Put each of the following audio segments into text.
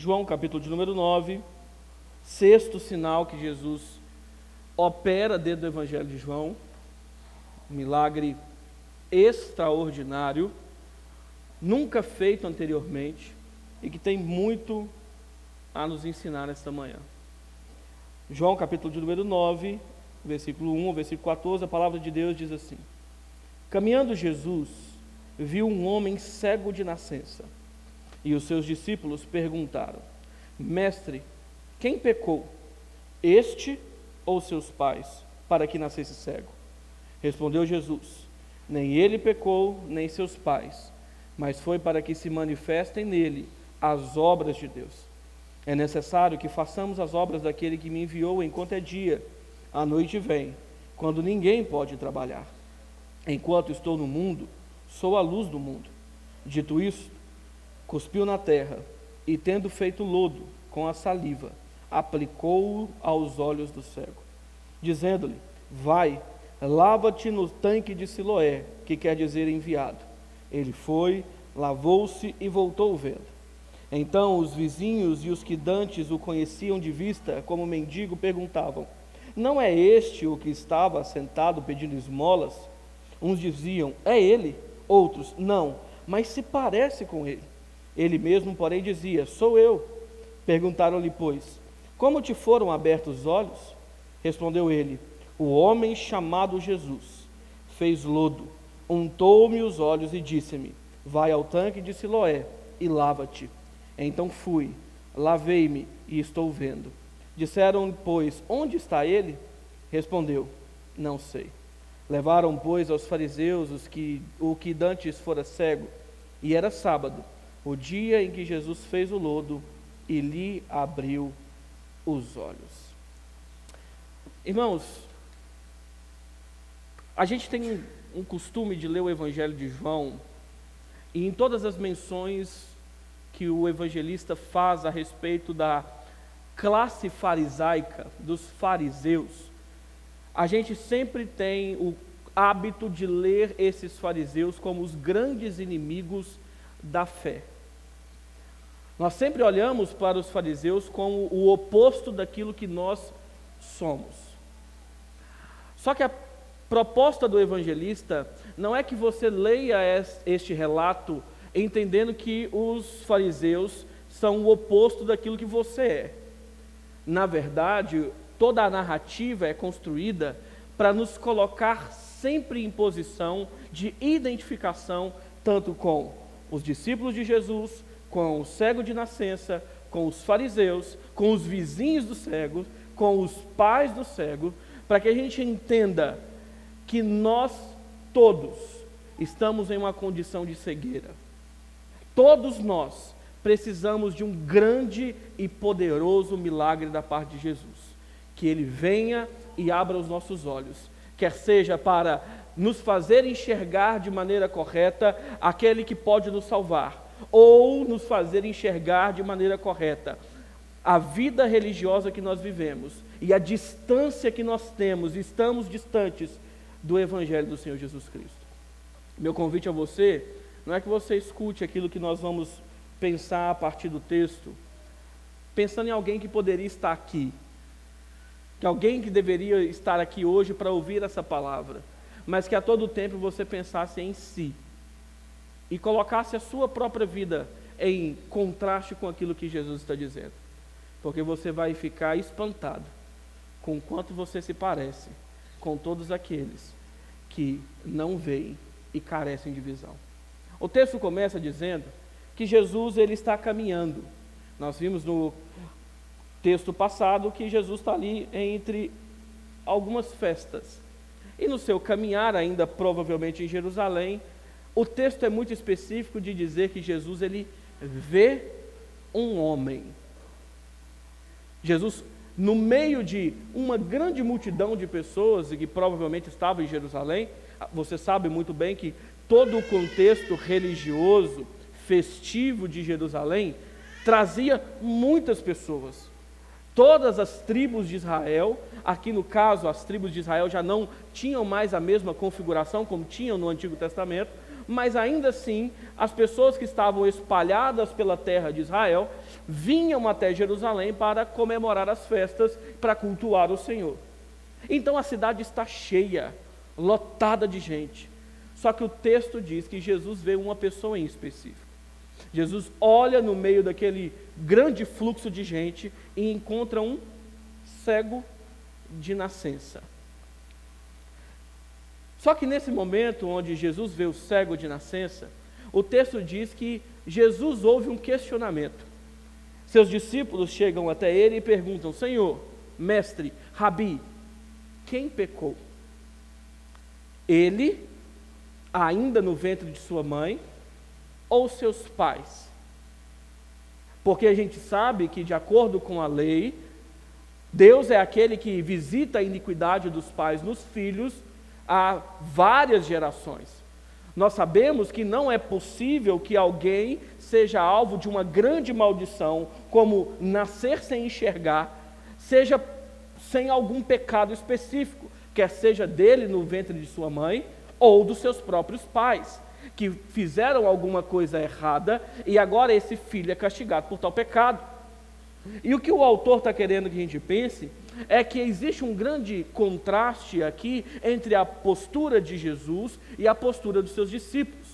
João capítulo de número 9, sexto sinal que Jesus opera dentro do Evangelho de João, um milagre extraordinário, nunca feito anteriormente e que tem muito a nos ensinar nesta manhã. João capítulo de número 9, versículo 1, versículo 14, a palavra de Deus diz assim: Caminhando Jesus, viu um homem cego de nascença, e os seus discípulos perguntaram: Mestre, quem pecou, este ou seus pais, para que nascesse cego? Respondeu Jesus: Nem ele pecou, nem seus pais, mas foi para que se manifestem nele as obras de Deus. É necessário que façamos as obras daquele que me enviou enquanto é dia. A noite vem, quando ninguém pode trabalhar. Enquanto estou no mundo, sou a luz do mundo. Dito isto, cuspiu na terra, e tendo feito lodo com a saliva, aplicou-o aos olhos do cego, dizendo-lhe: Vai, lava-te no tanque de Siloé, que quer dizer enviado. Ele foi, lavou-se e voltou vendo. Então os vizinhos e os que dantes o conheciam de vista como mendigo perguntavam: Não é este o que estava sentado pedindo esmolas? Uns diziam: É ele. Outros: Não, mas se parece com ele. Ele mesmo, porém, dizia: Sou eu. Perguntaram-lhe, pois: Como te foram abertos os olhos? Respondeu ele: O homem chamado Jesus fez lodo, untou-me os olhos e disse-me: Vai ao tanque de Siloé e lava-te. Então fui, lavei-me e estou vendo. Disseram, pois: Onde está ele? Respondeu: Não sei. Levaram, pois, aos fariseus o que dantes fora cego, e era sábado, o dia em que Jesus fez o lodo e lhe abriu os olhos. Irmãos, a gente tem um costume de ler o Evangelho de João, e em todas as menções que o evangelista faz a respeito da classe farisaica, dos fariseus, a gente sempre tem o hábito de ler esses fariseus como os grandes inimigos da fé. Nós sempre olhamos para os fariseus como o oposto daquilo que nós somos. Só que a proposta do evangelista não é que você leia este relato entendendo que os fariseus são o oposto daquilo que você é. Na verdade, toda a narrativa é construída para nos colocar sempre em posição de identificação, tanto com os discípulos de Jesus, com o cego de nascença, com os fariseus, com os vizinhos do cego, com os pais do cego, para que a gente entenda que nós todos estamos em uma condição de cegueira. Todos nós precisamos de um grande e poderoso milagre da parte de Jesus, que Ele venha e abra os nossos olhos, quer seja para nos fazer enxergar de maneira correta aquele que pode nos salvar, ou nos fazer enxergar de maneira correta a vida religiosa que nós vivemos e a distância que nós temos, estamos distantes do Evangelho do Senhor Jesus Cristo. Meu convite a você não é que você escute aquilo que nós vamos pensar a partir do texto, pensando em alguém que poderia estar aqui, que alguém que deveria estar aqui hoje para ouvir essa palavra, mas que a todo tempo você pensasse em si e colocasse a sua própria vida em contraste com aquilo que Jesus está dizendo, porque você vai ficar espantado com o quanto você se parece com todos aqueles que não veem e carecem de visão. O texto começa dizendo que Jesus ele está caminhando. Nós vimos no texto passado que Jesus está ali entre algumas festas. E no seu caminhar, ainda provavelmente em Jerusalém, o texto é muito específico de dizer que Jesus ele vê um homem. Jesus, no meio de uma grande multidão de pessoas, e que provavelmente estava em Jerusalém, você sabe muito bem que todo o contexto religioso, festivo de Jerusalém, trazia muitas pessoas. todas as tribos de Israel. Aqui no caso, as tribos de Israel já não tinham mais a mesma configuração como tinham no Antigo Testamento, mas ainda assim, as pessoas que estavam espalhadas pela terra de Israel vinham até Jerusalém para comemorar as festas, para cultuar o Senhor. Então a cidade está cheia, lotada de gente. Só que o texto diz que Jesus vê uma pessoa em específico. Jesus olha no meio daquele grande fluxo de gente e encontra um cego de nascença. Só que nesse momento onde Jesus vê o cego de nascença, o texto diz que Jesus ouve um questionamento. Seus discípulos chegam até ele e perguntam: Senhor, mestre, Rabi, quem pecou? Ele, ainda no ventre de sua mãe, ou seus pais? Porque a gente sabe que, de acordo com a lei, Deus é aquele que visita a iniquidade dos pais nos filhos há várias gerações. Nós sabemos que não é possível que alguém seja alvo de uma grande maldição, como nascer sem enxergar, seja sem algum pecado específico, quer seja dele no ventre de sua mãe ou dos seus próprios pais, que fizeram alguma coisa errada e agora esse filho é castigado por tal pecado. E o que o autor está querendo que a gente pense é que existe um grande contraste aqui entre a postura de Jesus e a postura dos seus discípulos.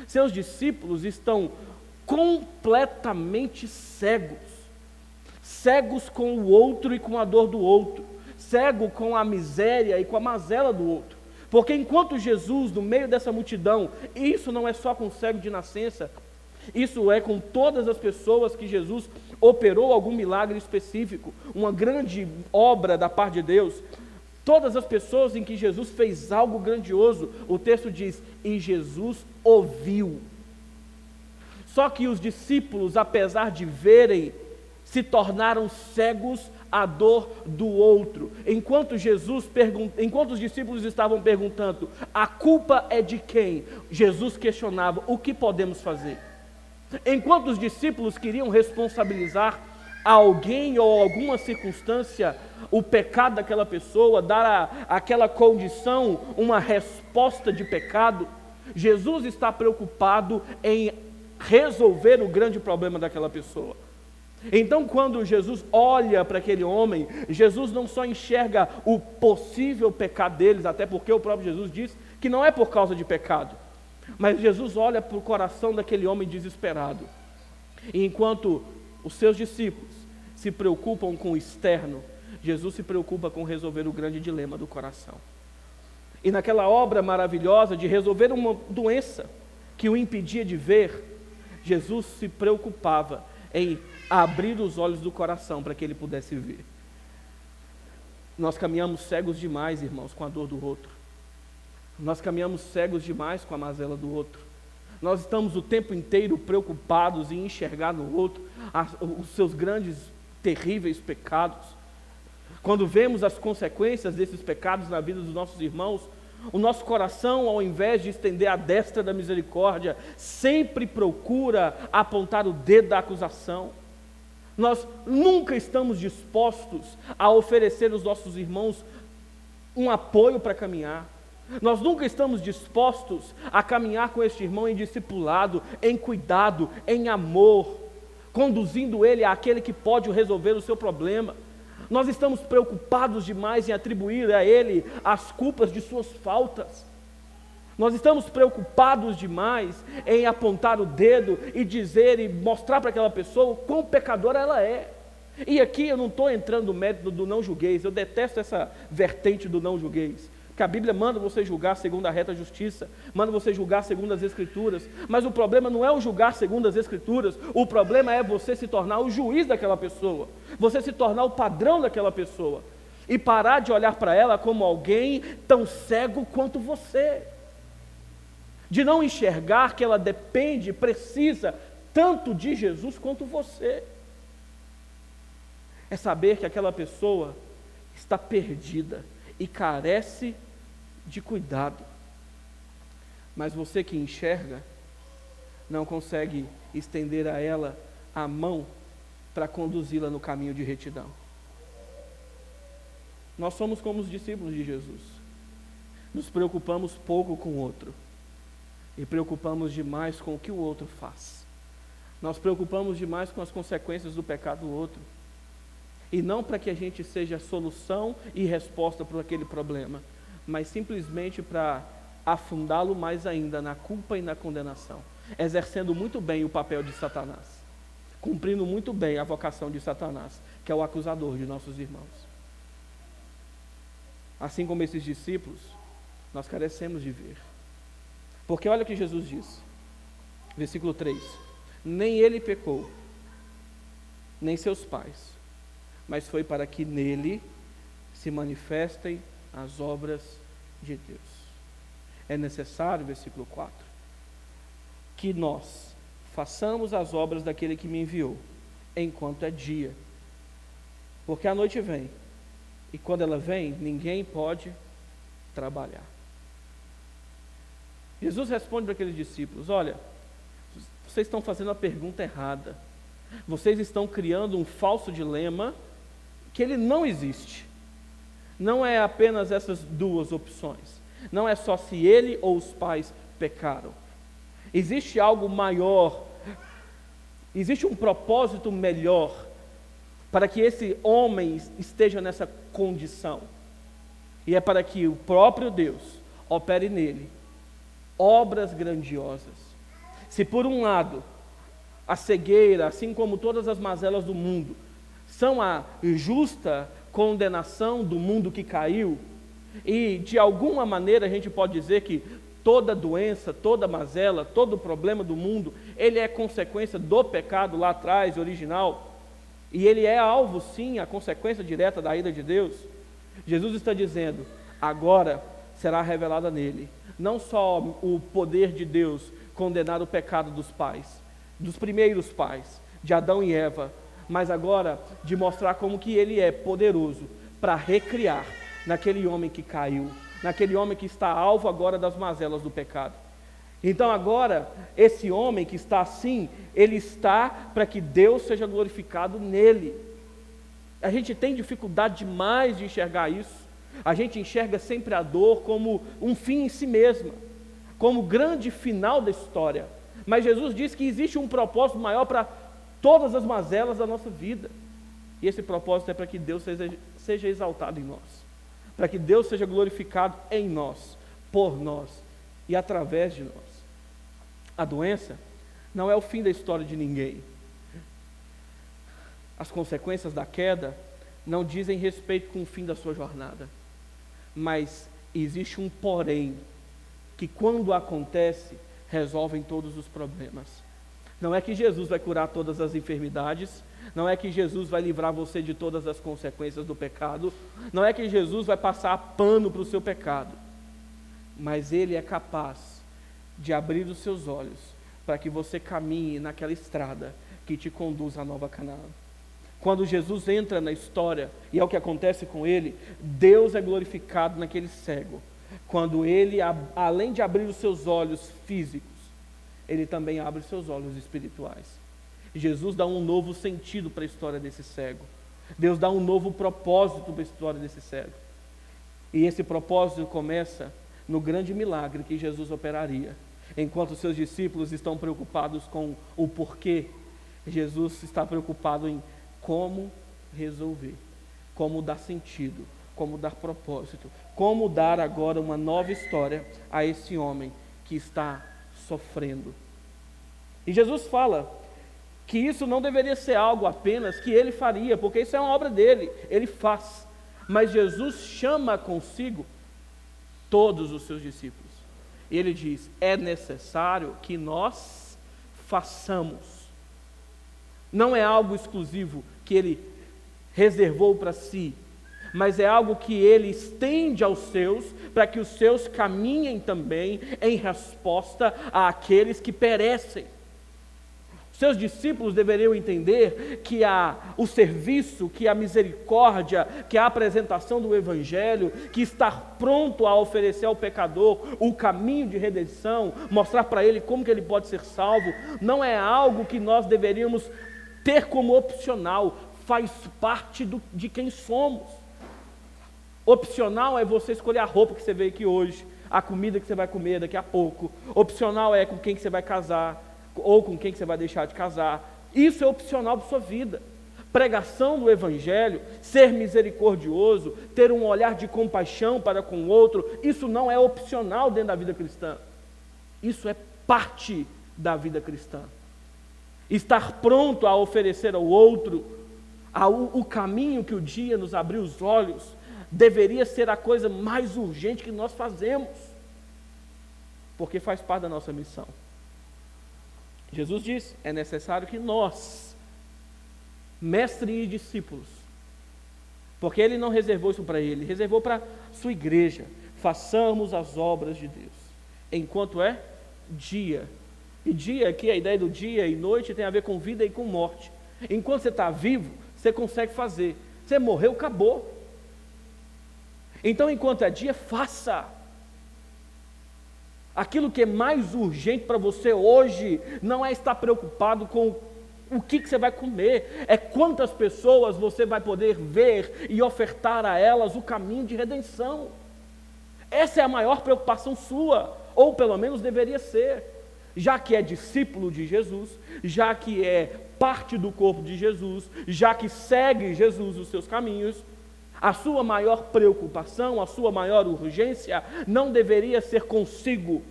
Seus discípulos estão completamente cegos, cegos com o outro e com a dor do outro, cego com a miséria e com a mazela do outro. Porque enquanto Jesus, no meio dessa multidão, e isso não é só com o cego de nascença, isso é com todas as pessoas que Jesus operou algum milagre específico, uma grande obra da parte de Deus, todas as pessoas em que Jesus fez algo grandioso, o texto diz, e Jesus ouviu. Só que os discípulos, apesar de verem, se tornaram cegos à dor do outro. Enquanto os discípulos estavam perguntando, a culpa é de quem? Jesus questionava, o que podemos fazer? Enquanto os discípulos queriam responsabilizar alguém ou alguma circunstância, o pecado daquela pessoa, dar àquela condição uma resposta de pecado, Jesus está preocupado em resolver o grande problema daquela pessoa. Então, quando Jesus olha para aquele homem, Jesus não só enxerga o possível pecado deles, até porque o próprio Jesus diz que não é por causa de pecado, mas Jesus olha para o coração daquele homem desesperado. E enquanto os seus discípulos se preocupam com o externo, Jesus se preocupa com resolver o grande dilema do coração. E naquela obra maravilhosa de resolver uma doença que o impedia de ver, Jesus se preocupava em abrir os olhos do coração para que ele pudesse ver. Nós caminhamos cegos demais, irmãos, com a dor do outro. Nós caminhamos cegos demais com a mazela do outro. Nós estamos o tempo inteiro preocupados em enxergar no outro os seus grandes, terríveis pecados. Quando vemos as consequências desses pecados na vida dos nossos irmãos, o nosso coração, ao invés de estender a destra da misericórdia, sempre procura apontar o dedo da acusação. Nós nunca estamos dispostos a oferecer aos nossos irmãos um apoio para caminhar. Nós nunca estamos dispostos a caminhar com este irmão em discipulado, em cuidado, em amor, conduzindo ele àquele que pode resolver o seu problema. Nós estamos preocupados demais em atribuir a ele as culpas de suas faltas. Nós estamos preocupados demais em apontar o dedo e dizer e mostrar para aquela pessoa o quão pecadora ela é. E aqui eu não estou entrando no mérito do não julgueis, eu detesto essa vertente do não julgueis. Porque a Bíblia manda você julgar segundo a reta justiça, manda você julgar segundo as Escrituras, mas o problema não é o julgar segundo as Escrituras, o problema é você se tornar o juiz daquela pessoa, você se tornar o padrão daquela pessoa, e parar de olhar para ela como alguém tão cego quanto você, de não enxergar que ela depende, precisa tanto de Jesus quanto você. É saber que aquela pessoa está perdida e carece de cuidado, mas você que enxerga não consegue estender a ela a mão para conduzi-la no caminho de retidão. Nós somos como os discípulos de Jesus. Nos preocupamos pouco com o outro e preocupamos demais com o que o outro faz. Nós preocupamos demais com as consequências do pecado do outro, e não para que a gente seja a solução e resposta para aquele problema, mas simplesmente para afundá-lo mais ainda na culpa e na condenação, exercendo muito bem o papel de Satanás, cumprindo muito bem a vocação de Satanás, que é o acusador de nossos irmãos. Assim como esses discípulos, nós carecemos de ver. Porque olha o que Jesus diz, versículo 3: nem ele pecou, nem seus pais, mas foi para que nele se manifestem as obras de Deus. É necessário, versículo 4, que nós façamos as obras daquele que me enviou, enquanto é dia. Porque a noite vem, e quando ela vem, ninguém pode trabalhar. Jesus responde para aqueles discípulos: olha, vocês estão fazendo a pergunta errada. Vocês estão criando um falso dilema que ele não existe. Não é apenas essas duas opções. Não é só se ele ou os pais pecaram. Existe algo maior. Existe um propósito melhor para que esse homem esteja nessa condição. E é para que o próprio Deus opere nele obras grandiosas. Se por um lado a cegueira, assim como todas as mazelas do mundo, são a justa condenação do mundo que caiu, e de alguma maneira a gente pode dizer que toda doença, toda mazela, todo problema do mundo, ele é consequência do pecado lá atrás, original, e ele é alvo sim, a consequência direta da ira de Deus. Jesus está dizendo: agora será revelada nele não só o poder de Deus condenar o pecado dos pais, dos primeiros pais, de Adão e Eva, mas agora de mostrar como que ele é poderoso para recriar naquele homem que caiu, naquele homem que está alvo agora das mazelas do pecado. Então agora, esse homem que está assim, ele está para que Deus seja glorificado nele. A gente tem dificuldade demais de enxergar isso. A gente enxerga sempre a dor como um fim em si mesma, como grande final da história. Mas Jesus diz que existe um propósito maior para todas as mazelas da nossa vida. E esse propósito é para que Deus seja exaltado em nós, para que Deus seja glorificado em nós, por nós e através de nós. A doença não é o fim da história de ninguém. As consequências da queda não dizem respeito com o fim da sua jornada. Mas existe um porém, que quando acontece, resolvem todos os problemas. Não é que Jesus vai curar todas as enfermidades, não é que Jesus vai livrar você de todas as consequências do pecado, não é que Jesus vai passar pano para o seu pecado, mas Ele é capaz de abrir os seus olhos para que você caminhe naquela estrada que te conduz à Nova Canaã. Quando Jesus entra na história, e é o que acontece com ele, Deus é glorificado naquele cego. Quando ele, além de abrir os seus olhos físicos, ele também abre os seus olhos espirituais. Jesus dá um novo sentido para a história desse cego. Deus dá um novo propósito para a história desse cego. E esse propósito começa no grande milagre que Jesus operaria. Enquanto os seus discípulos estão preocupados com o porquê, Jesus está preocupado em como resolver, como dar sentido, como dar propósito, como dar agora uma nova história a esse homem que está sofrendo. E Jesus fala que isso não deveria ser algo apenas que ele faria, porque isso é uma obra dele, ele faz. Mas Jesus chama consigo todos os seus discípulos. E ele diz: é necessário que nós façamos. Não é algo exclusivo que ele reservou para si, mas é algo que ele estende aos seus, para que os seus caminhem também em resposta àqueles que perecem. Seus discípulos deveriam entender que o serviço, que a misericórdia, que a apresentação do Evangelho, que estar pronto a oferecer ao pecador o caminho de redenção, mostrar para ele como que ele pode ser salvo, não é algo que nós deveríamos ter como opcional, faz parte de quem somos. Opcional é você escolher a roupa que você veio aqui hoje, a comida que você vai comer daqui a pouco. Opcional é com quem que você vai casar, ou com quem que você vai deixar de casar. Isso é opcional para a sua vida. Pregação do Evangelho, ser misericordioso, ter um olhar de compaixão para com o outro, isso não é opcional dentro da vida cristã. Isso é parte da vida cristã. Estar pronto a oferecer ao outro o caminho que o dia nos abriu os olhos, deveria ser a coisa mais urgente que nós fazemos, porque faz parte da nossa missão. Jesus disse, é necessário que nós, mestre e discípulos, porque Ele não reservou isso para Ele, reservou para a sua igreja, façamos as obras de Deus, enquanto é dia. E dia aqui, a ideia do dia e noite tem a ver com vida e com morte. Enquanto você está vivo, você consegue fazer. Você morreu, acabou. Então, enquanto é dia, faça. Aquilo que é mais urgente para você hoje não é estar preocupado com o que você vai comer, é quantas pessoas você vai poder ver e ofertar a elas o caminho de redenção. Essa é a maior preocupação sua, ou pelo menos deveria ser, já que é discípulo de Jesus, já que é parte do corpo de Jesus, já que segue Jesus os seus caminhos. A sua maior preocupação, a sua maior urgência não deveria ser consigo,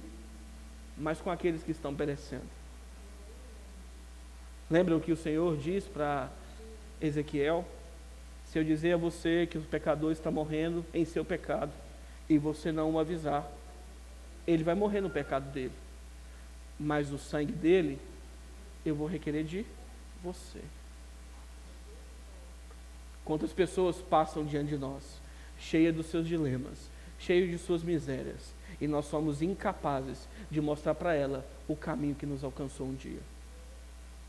mas com aqueles que estão perecendo. Lembram o que o Senhor diz para Ezequiel? Se eu dizer a você que o pecador está morrendo em seu pecado, e você não o avisar, ele vai morrer no pecado dele, mas o sangue dele eu vou requerer de você. Quantas pessoas passam diante de nós, cheias dos seus dilemas, cheias de suas misérias, e nós somos incapazes de mostrar para ela o caminho que nos alcançou um dia.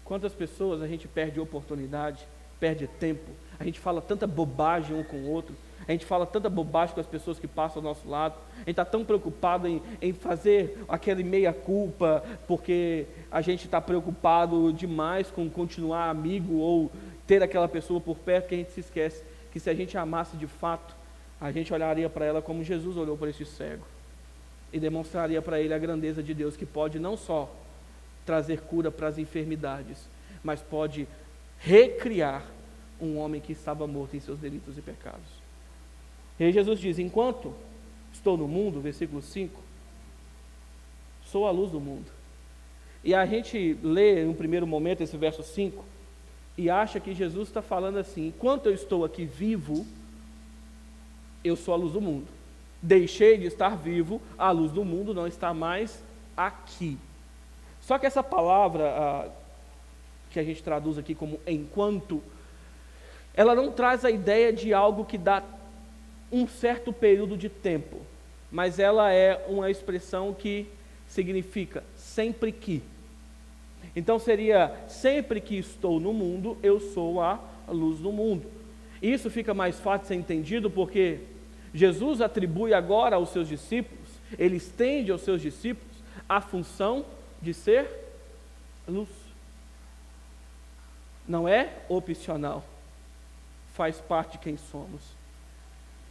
Quantas pessoas a gente perde oportunidade, perde tempo, a gente fala tanta bobagem um com o outro, a gente fala tanta bobagem com as pessoas que passam ao nosso lado, a gente está tão preocupado em fazer aquele meia-culpa, porque a gente está preocupado demais com continuar amigo ou ter aquela pessoa por perto, que a gente se esquece que se a gente amasse de fato, a gente olharia para ela como Jesus olhou para esse cego e demonstraria para ele a grandeza de Deus, que pode não só trazer cura para as enfermidades, mas pode recriar um homem que estava morto em seus delitos e pecados. E aí Jesus diz, enquanto estou no mundo, versículo 5, sou a luz do mundo. E a gente lê em um primeiro momento esse verso 5, e acha que Jesus está falando assim, enquanto eu estou aqui vivo, eu sou a luz do mundo. Deixei de estar vivo, a luz do mundo não está mais aqui. Só que essa palavra, que a gente traduz aqui como enquanto, ela não traz a ideia de algo que dá um certo período de tempo, mas ela é uma expressão que significa sempre que. Então seria, sempre que estou no mundo, eu sou a luz do mundo. Isso fica mais fácil de ser entendido porque Jesus atribui agora aos seus discípulos, ele estende aos seus discípulos a função de ser luz. Não é opcional, faz parte de quem somos.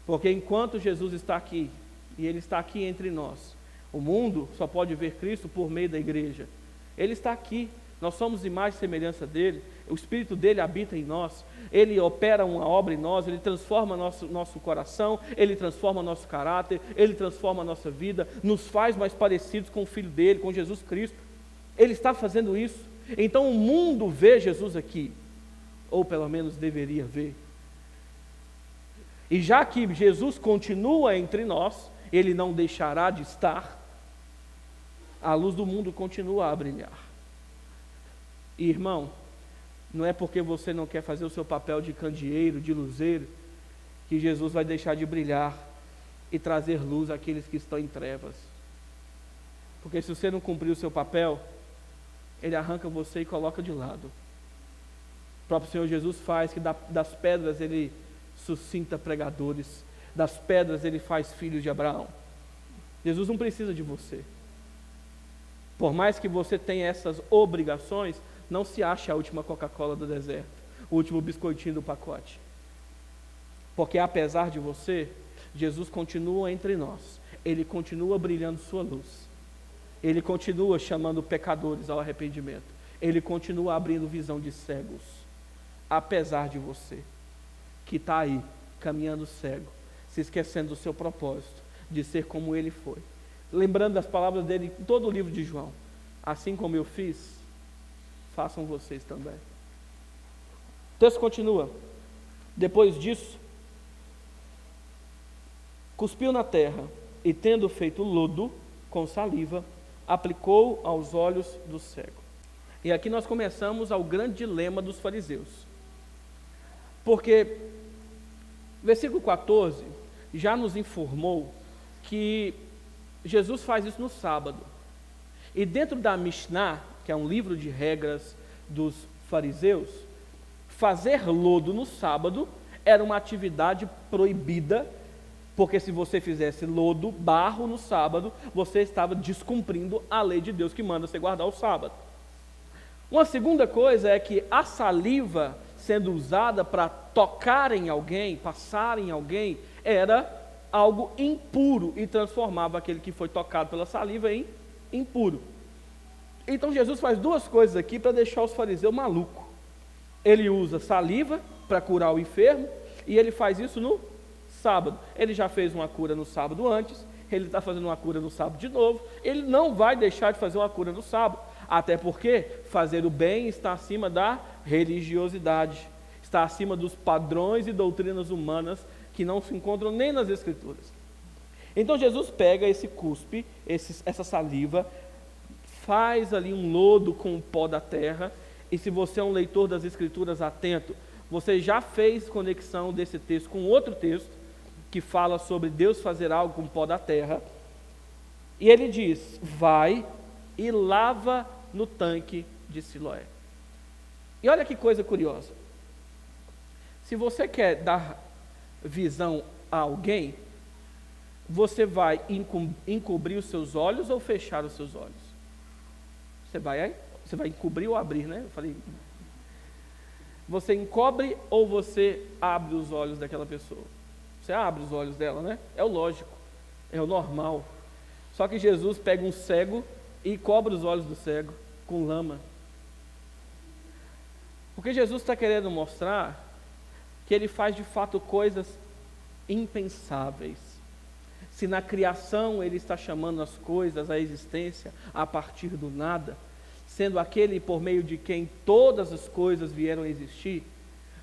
Porque enquanto Jesus está aqui, e Ele está aqui entre nós, o mundo só pode ver Cristo por meio da igreja. Ele está aqui, nós somos imagem e semelhança dEle, o Espírito dEle habita em nós, Ele opera uma obra em nós, Ele transforma nosso coração, Ele transforma nosso caráter, Ele transforma a nossa vida, nos faz mais parecidos com o Filho dEle, com Jesus Cristo. Ele está fazendo isso. Então o mundo vê Jesus aqui, ou pelo menos deveria ver. E já que Jesus continua entre nós, Ele não deixará de estar, a luz do mundo continua a brilhar. E, irmão, não é porque você não quer fazer o seu papel de candeeiro, de luzeiro, que Jesus vai deixar de brilhar e trazer luz àqueles que estão em trevas. Porque se você não cumprir o seu papel, Ele arranca você e coloca de lado. O próprio Senhor Jesus faz que das pedras Ele suscita pregadores, das pedras Ele faz filhos de Abraão. Jesus não precisa de você. Por mais que você tenha essas obrigações, não se ache a última Coca-Cola do deserto, o último biscoitinho do pacote. Porque apesar de você, Jesus continua entre nós, Ele continua brilhando sua luz, Ele continua chamando pecadores ao arrependimento, Ele continua abrindo visão de cegos, apesar de você, que está aí, caminhando cego, se esquecendo do seu propósito, de ser como Ele foi, lembrando das palavras dele em todo o livro de João, assim como eu fiz, façam vocês também. O texto continua, depois disso, cuspiu na terra, e tendo feito lodo com saliva, aplicou aos olhos do cego. E aqui nós começamos ao grande dilema dos fariseus, porque versículo 14 já nos informou que Jesus faz isso no sábado, e dentro da Mishnah, que é um livro de regras dos fariseus, fazer lodo no sábado era uma atividade proibida, porque se você fizesse lodo, barro no sábado, você estava descumprindo a lei de Deus que manda você guardar o sábado. Uma segunda coisa é que a saliva sendo usada para tocar em alguém, passar em alguém, era algo impuro e transformava aquele que foi tocado pela saliva em impuro. Então Jesus faz duas coisas aqui para deixar os fariseus malucos. Ele usa saliva para curar o enfermo, e ele faz isso no sábado. Ele já fez uma cura no sábado antes, ele está fazendo uma cura no sábado de novo, ele não vai deixar de fazer uma cura no sábado, até porque fazer o bem está acima da religiosidade, está acima dos padrões e doutrinas humanas que não se encontram nem nas Escrituras. Então Jesus pega esse cuspe, essa saliva, faz ali um lodo com o pó da terra, e se você é um leitor das Escrituras atento, você já fez conexão desse texto com outro texto, que fala sobre Deus fazer algo com o pó da terra, e ele diz, vai e lava no tanque de Siloé. E olha que coisa curiosa, se você quer dar visão a alguém, você vai encobrir os seus olhos ou fechar os seus olhos? Você vai encobrir ou abrir, né? Eu falei, você encobre ou você abre os olhos daquela pessoa? Você abre os olhos dela, né? É o lógico, é o normal. Só que Jesus pega um cego e cobre os olhos do cego com lama. Porque Jesus está querendo mostrar que Ele faz de fato coisas impensáveis. Se na criação Ele está chamando as coisas à existência a partir do nada, sendo aquele por meio de quem todas as coisas vieram a existir,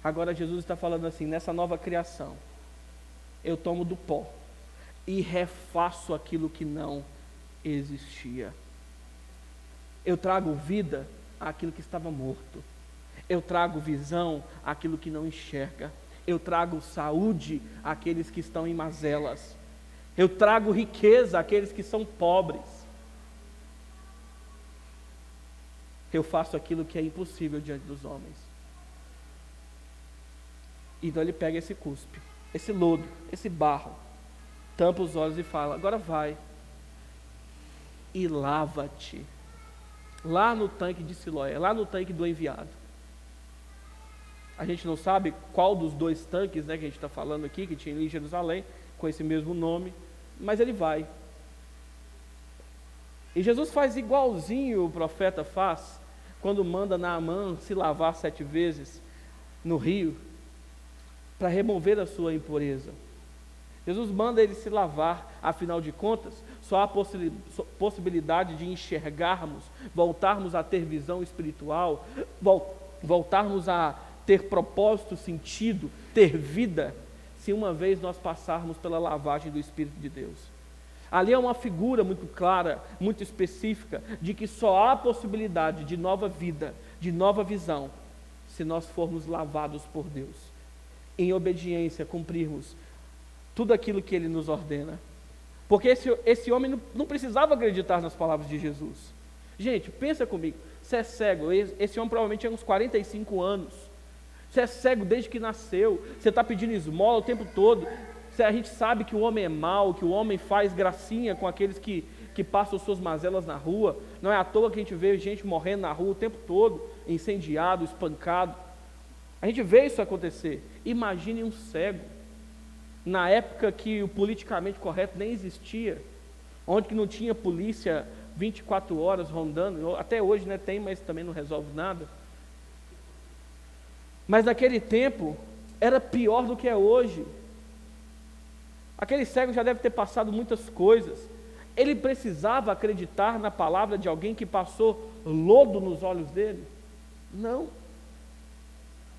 agora Jesus está falando assim, nessa nova criação, eu tomo do pó e refaço aquilo que não existia. Eu trago vida àquilo que estava morto. Eu trago visão àquilo que não enxerga. Eu trago saúde àqueles que estão em mazelas. Eu trago riqueza àqueles que são pobres. Eu faço aquilo que é impossível diante dos homens. Então ele pega esse cuspe, esse lodo, esse barro, tampa os olhos e fala, agora vai e lava-te. Lá no tanque de Siloé, lá no tanque do enviado. A gente não sabe qual dos dois tanques, né, que a gente está falando aqui, que tinha em Jerusalém, com esse mesmo nome, mas ele vai. E Jesus faz igualzinho o profeta faz, quando manda Naamã se lavar 7 vezes no rio, para remover a sua impureza. Jesus manda ele se lavar, afinal de contas, só há possibilidade de enxergarmos, voltarmos a ter visão espiritual, voltarmos a ter propósito, sentido, ter vida, se uma vez nós passarmos pela lavagem do Espírito de Deus. Ali é uma figura muito clara, muito específica, de que só há possibilidade de nova vida, de nova visão, se nós formos lavados por Deus, em obediência, cumprirmos tudo aquilo que Ele nos ordena. Porque esse homem não precisava acreditar nas palavras de Jesus. Gente, pensa comigo, você é cego, esse homem provavelmente tinha uns 45 anos, você é cego desde que nasceu, você está pedindo esmola o tempo todo, a gente sabe que o homem é mau, que o homem faz gracinha com aqueles que passam suas mazelas na rua, não é à toa que a gente vê gente morrendo na rua o tempo todo, incendiado, espancado, a gente vê isso acontecer. Imagine um cego. na época que o politicamente correto nem existia, onde que não tinha polícia 24 horas rondando, até hoje, né, tem, mas também não resolve nada. Mas naquele tempo era pior do que é hoje. Aquele cego já deve ter passado muitas coisas. Ele precisava acreditar na palavra de alguém que passou lodo nos olhos dele? Não.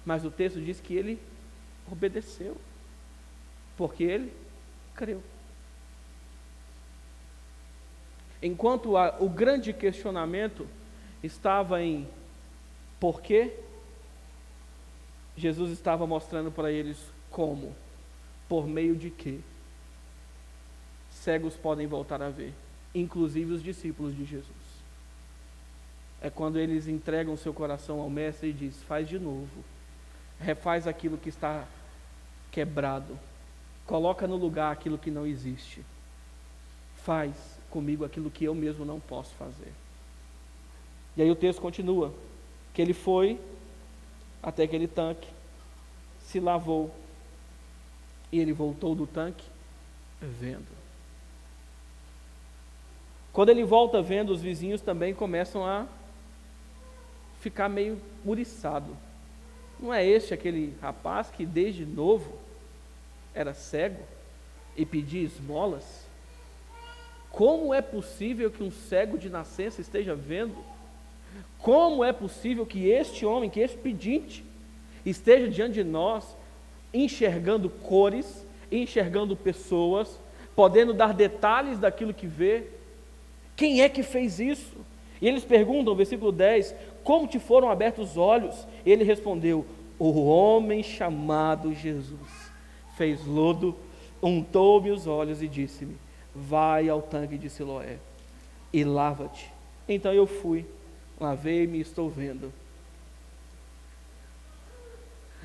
Mas o texto diz que ele obedeceu, porque ele creu. Enquanto o grande questionamento estava em por quê, Jesus estava mostrando para eles como, por meio de quê, cegos podem voltar a ver, inclusive os discípulos de Jesus. É quando eles entregam seu coração ao Mestre e diz: faz de novo, refaz aquilo que está quebrado, coloca no lugar aquilo que não existe, faz comigo aquilo que eu mesmo não posso fazer. E aí o texto continua, que ele foi até aquele tanque, se lavou, e ele voltou do tanque vendo. Quando ele volta vendo, os vizinhos também começam a ficar meio muriçado. Não é este aquele rapaz que desde novo era cego e pedia esmolas? Como é possível que um cego de nascença esteja vendo? Como é possível que este homem, que este pedinte, esteja diante de nós, enxergando cores, enxergando pessoas, podendo dar detalhes daquilo que vê? Quem é que fez isso? E eles perguntam, versículo 10, como te foram abertos os olhos? E ele respondeu: o homem chamado Jesus fez lodo, untou-me os olhos e disse-me: vai ao tanque de Siloé e lava-te. Então eu fui, lavei-me e estou vendo.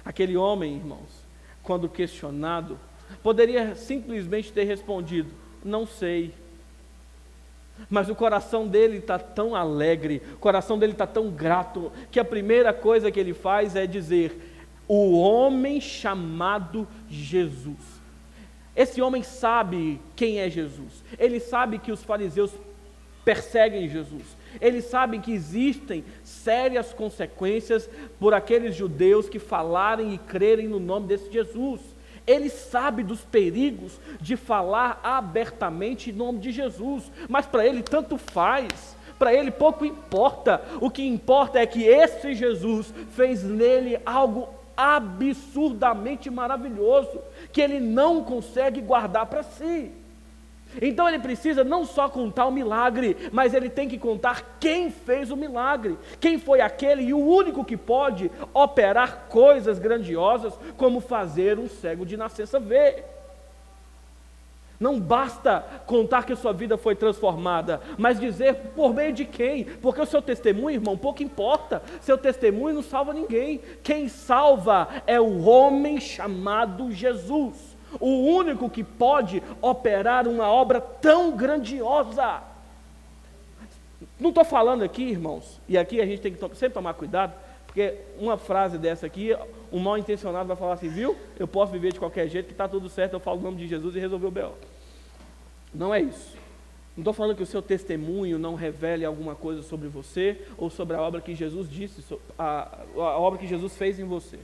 Aquele homem, irmãos, quando questionado, poderia simplesmente ter respondido: não sei. Mas o coração dele está tão alegre, o coração dele está tão grato, que a primeira coisa que ele faz é dizer: o homem chamado Jesus. Esse homem sabe quem é Jesus, ele sabe que os fariseus perseguem Jesus, ele sabe que existem sérias consequências por aqueles judeus que falarem e crerem no nome desse Jesus. Ele sabe dos perigos de falar abertamente em nome de Jesus, mas para ele tanto faz, para ele pouco importa. O que importa é que esse Jesus fez nele algo absurdamente maravilhoso, que ele não consegue guardar para si. Então ele precisa não só contar o milagre, mas ele tem que contar quem fez o milagre, quem foi aquele e o único que pode operar coisas grandiosas, como fazer um cego de nascença ver. Não basta contar que a sua vida foi transformada, mas dizer por meio de quem, porque o seu testemunho, irmão, pouco importa, seu testemunho não salva ninguém. Quem salva é o homem chamado Jesus, o único que pode operar uma obra tão grandiosa. Não estou falando aqui, irmãos, e aqui a gente tem que sempre tomar cuidado, porque uma frase dessa aqui, um mal intencionado vai falar assim: viu, eu posso viver de qualquer jeito, que está tudo certo, eu falo o nome de Jesus e resolveu o B.O. Não é isso. Não estou falando que o seu testemunho não revele alguma coisa sobre você, ou sobre a obra que Jesus disse, a obra que Jesus fez em você.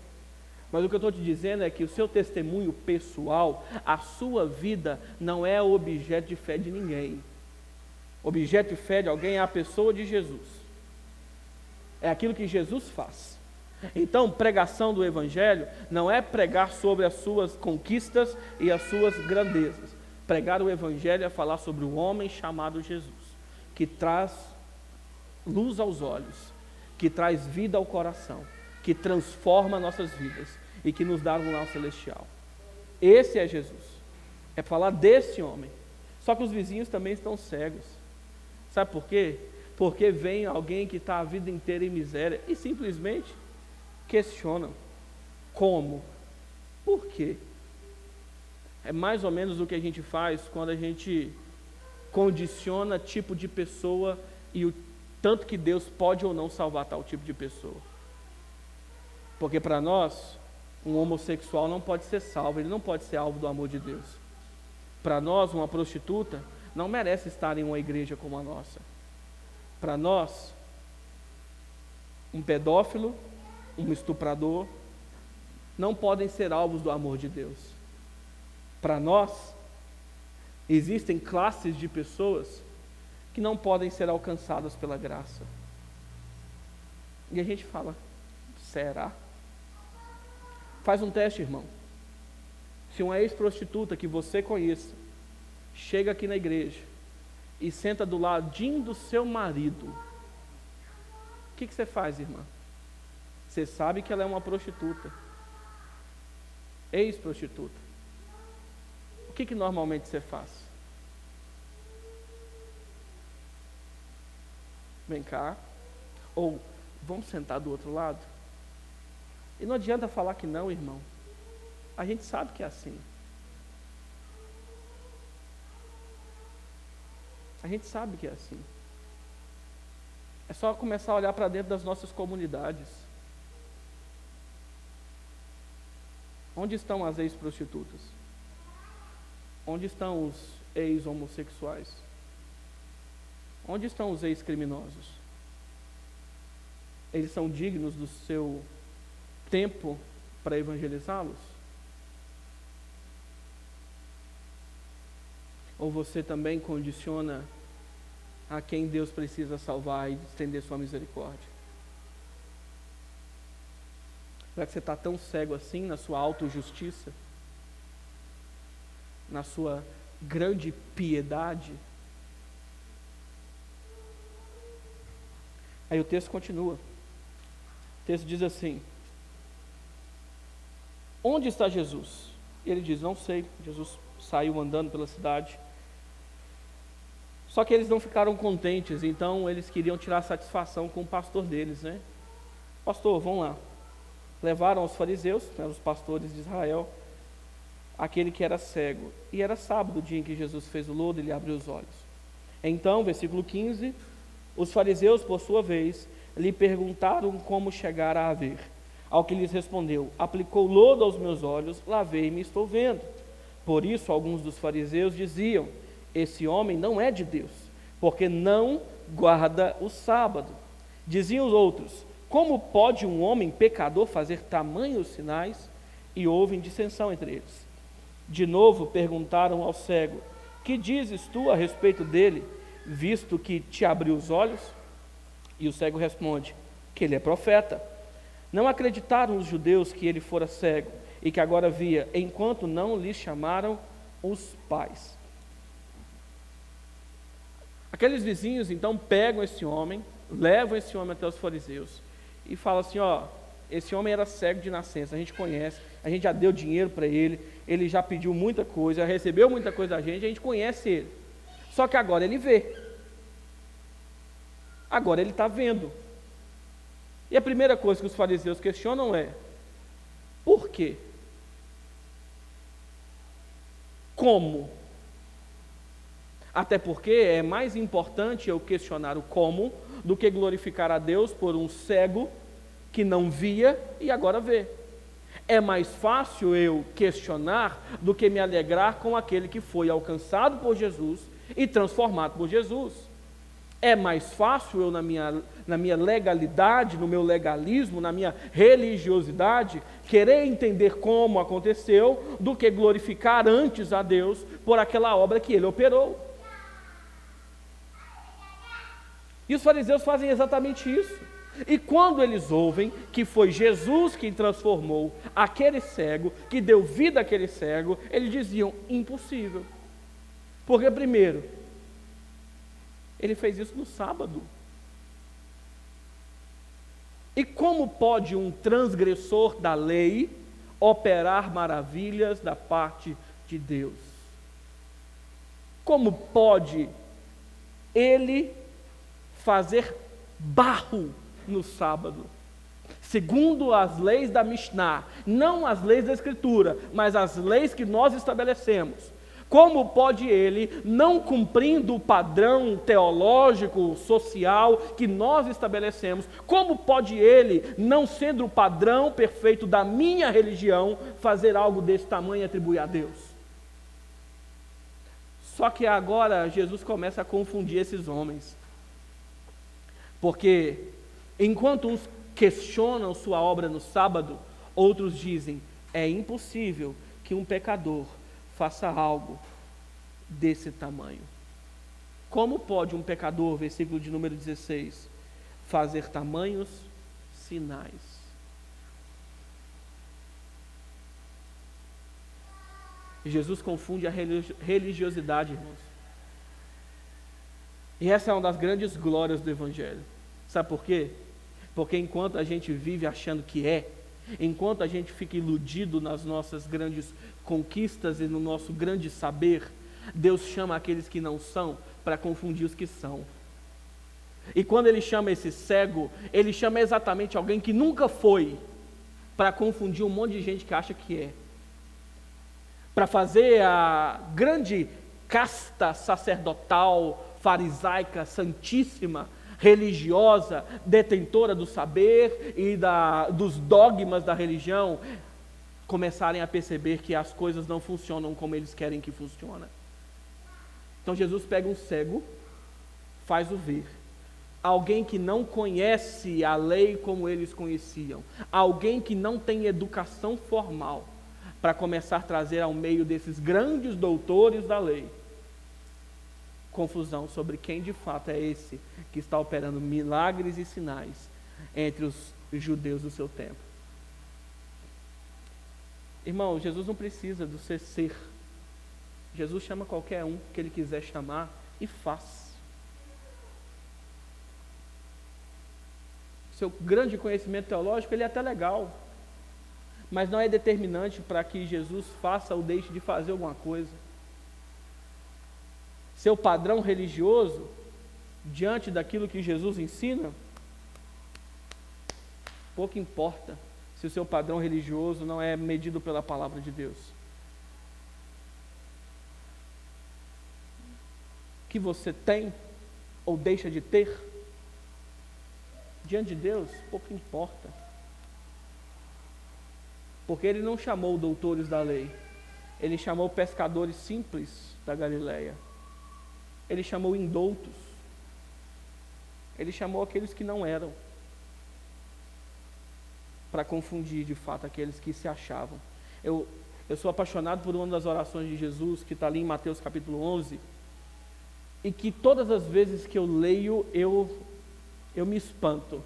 Mas o que eu estou te dizendo é que o seu testemunho pessoal, a sua vida, não é objeto de fé de ninguém. Objeto de fé de alguém é a pessoa de Jesus. É aquilo que Jesus faz. Então, pregação do Evangelho não é pregar sobre as suas conquistas e as suas grandezas. Pregar o Evangelho é falar sobre o homem chamado Jesus, que traz luz aos olhos, que traz vida ao coração, que transforma nossas vidas e que nos dá um lar celestial. Esse é Jesus. É falar desse homem. Só que os vizinhos também estão cegos. Sabe por quê? Porque vem alguém que está a vida inteira em miséria e simplesmente questionam. Como? Por quê? É mais ou menos o que a gente faz quando a gente condiciona tipo de pessoa e o tanto que Deus pode ou não salvar tal tipo de pessoa. Porque para nós, Um homossexual não pode ser salvo, ele não pode ser alvo do amor de Deus. Para nós, uma prostituta não merece estar em uma igreja como a nossa. Para nós, um pedófilo, um estuprador, não podem ser alvos do amor de Deus. Para nós, existem classes de pessoas que não podem ser alcançadas pela graça. E a gente fala, será? Faz um teste, irmão. Se uma ex-prostituta que você conheça chega aqui na igreja e senta do ladinho do seu marido, o que você faz, irmã? Você sabe que ela é uma prostituta, ex-prostituta. O que normalmente você faz? Vem cá. Ou vamos sentar do outro lado? E não adianta falar que não, irmão. A gente sabe que é assim. A gente sabe que é assim. É só começar a olhar para dentro das nossas comunidades. Onde estão as ex-prostitutas? Onde estão os ex-homossexuais? Onde estão os ex-criminosos? Eles são dignos do seu tempo para evangelizá-los? Ou você também condiciona a quem Deus precisa salvar e estender sua misericórdia? Será que você está tão cego assim na sua autojustiça? Na sua grande piedade? Aí o texto continua. O texto diz assim: onde está Jesus? E ele diz, não sei. Jesus saiu andando pela cidade. Só que eles não ficaram contentes, então eles queriam tirar satisfação com o pastor deles, né? Pastor, vamos lá. Levaram aos fariseus, os pastores de Israel, aquele que era cego. E era sábado, o dia em que Jesus fez o lodo, ele abriu os olhos. Então, versículo 15, os fariseus, por sua vez, lhe perguntaram como chegar a ver. Ao que lhes respondeu, aplicou lodo aos meus olhos, lavei-me e estou vendo. Por isso, alguns dos fariseus diziam, esse homem não é de Deus, porque não guarda o sábado. Diziam os outros, como pode um homem pecador fazer tamanhos sinais? E houve dissensão entre eles. De novo perguntaram ao cego, que dizes tu a respeito dele, visto que te abriu os olhos? E o cego responde, que ele é profeta. Não acreditaram os judeus que ele fora cego, e que agora via, enquanto não lhe chamaram os pais. Aqueles vizinhos então pegam esse homem, levam esse homem até os fariseus e falam assim, esse homem era cego de nascença, a gente conhece, a gente já deu dinheiro para ele, ele já pediu muita coisa, já recebeu muita coisa da gente, a gente conhece ele. Só que agora ele vê. Agora ele está vendo. E a primeira coisa que os fariseus questionam é, por quê? Como? Até porque é mais importante eu questionar o como do que glorificar a Deus por um cego que não via e agora vê. É mais fácil eu questionar do que me alegrar com aquele que foi alcançado por Jesus e transformado por Jesus. É mais fácil eu, na minha legalidade, no meu legalismo, na minha religiosidade, querer entender como aconteceu do que glorificar antes a Deus por aquela obra que Ele operou. E os fariseus fazem exatamente isso. E quando eles ouvem que foi Jesus quem transformou aquele cego, que deu vida àquele cego, eles diziam, impossível. Porque primeiro, ele fez isso no sábado. E como pode um transgressor da lei operar maravilhas da parte de Deus? Como pode ele fazer barro no sábado? Segundo as leis da Mishnah, não as leis da Escritura, mas as leis que nós estabelecemos, Como pode ele, não cumprindo o padrão teológico, social que nós estabelecemos, como pode ele, não sendo o padrão perfeito da minha religião, fazer algo desse tamanho e atribuir a Deus? Só que agora Jesus começa a confundir esses homens. Porque enquanto uns questionam sua obra no sábado, outros dizem: é impossível que um pecador faça algo desse tamanho. Como pode um pecador, versículo de número 16, fazer tamanhos sinais? Jesus confunde a religiosidade, irmãos. E essa é uma das grandes glórias do Evangelho. Sabe por quê? Porque enquanto a gente vive achando que enquanto a gente fica iludido nas nossas grandes conquistas e no nosso grande saber, Deus chama aqueles que não são para confundir os que são. E quando Ele chama esse cego, Ele chama exatamente alguém que nunca foi, para confundir um monte de gente que acha que é. Para fazer a grande casta sacerdotal, farisaica, santíssima, religiosa, detentora do saber e dos dogmas da religião, começarem a perceber que as coisas não funcionam como eles querem que funcione. Então Jesus pega um cego, faz o ver. Alguém que não conhece a lei como eles conheciam, alguém que não tem educação formal, para começar a trazer ao meio desses grandes doutores da lei confusão sobre quem de fato é esse que está operando milagres e sinais entre os judeus do seu tempo. Irmão, Jesus não precisa do ser. Jesus chama qualquer um que Ele quiser chamar e faz. Seu grande conhecimento teológico, ele é até legal, mas não é determinante para que Jesus faça ou deixe de fazer alguma coisa. Seu padrão religioso, diante daquilo que Jesus ensina, pouco importa se o seu padrão religioso não é medido pela palavra de Deus. O que você tem ou deixa de ter, diante de Deus, pouco importa. Porque Ele não chamou doutores da lei, Ele chamou pescadores simples da Galileia. Ele chamou indoutos. Ele chamou aqueles que não eram, para confundir de fato aqueles que se achavam. Eu sou apaixonado por uma das orações de Jesus, que está ali em Mateus capítulo 11, e que todas as vezes que eu leio, eu me espanto.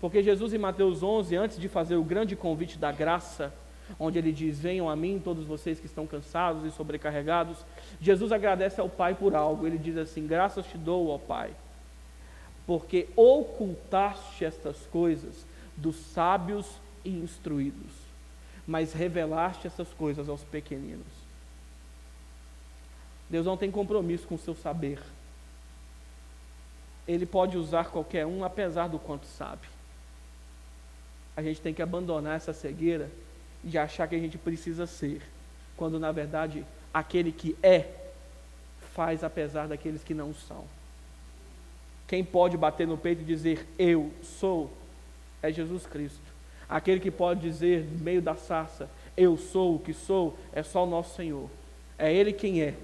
Porque Jesus em Mateus 11, antes de fazer o grande convite da graça, onde Ele diz: venham a mim todos vocês que estão cansados e sobrecarregados, Jesus agradece ao Pai por algo. Ele diz assim: graças te dou, ó Pai, porque ocultaste estas coisas dos sábios e instruídos, mas revelaste essas coisas aos pequeninos. Deus não tem compromisso com o seu saber. Ele pode usar qualquer um, apesar do quanto sabe. A gente tem que abandonar essa cegueira de achar que a gente precisa ser, quando na verdade aquele que faz apesar daqueles que não são. Quem pode bater no peito e dizer eu sou, é Jesus Cristo. Aquele que pode dizer no meio da sarça, eu sou o que sou, é só o nosso Senhor. É Ele quem é.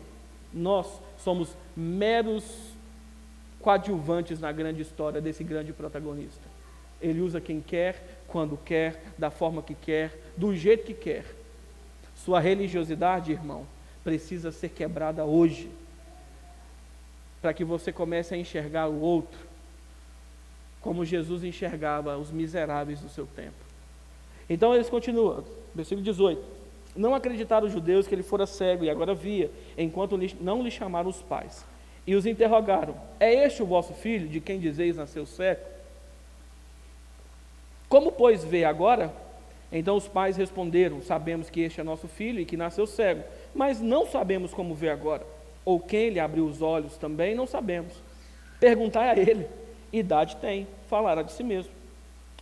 Nós somos meros coadjuvantes na grande história desse grande protagonista. Ele usa quem quer, quando quer, da forma que quer, do jeito que quer. Sua religiosidade, irmão, precisa ser quebrada hoje, para que você comece a enxergar o outro como Jesus enxergava os miseráveis do seu tempo. Então eles continuam, versículo 18: não acreditaram os judeus que ele fora cego e agora via, enquanto não lhe chamaram os pais, e os interrogaram: é este o vosso filho, de quem dizeis nasceu cego? Como, pois, vê agora? Então os pais responderam: sabemos que este é nosso filho e que nasceu cego, mas não sabemos como vê agora. Ou quem lhe abriu os olhos também não sabemos. Perguntai a ele: idade tem, falará de si mesmo.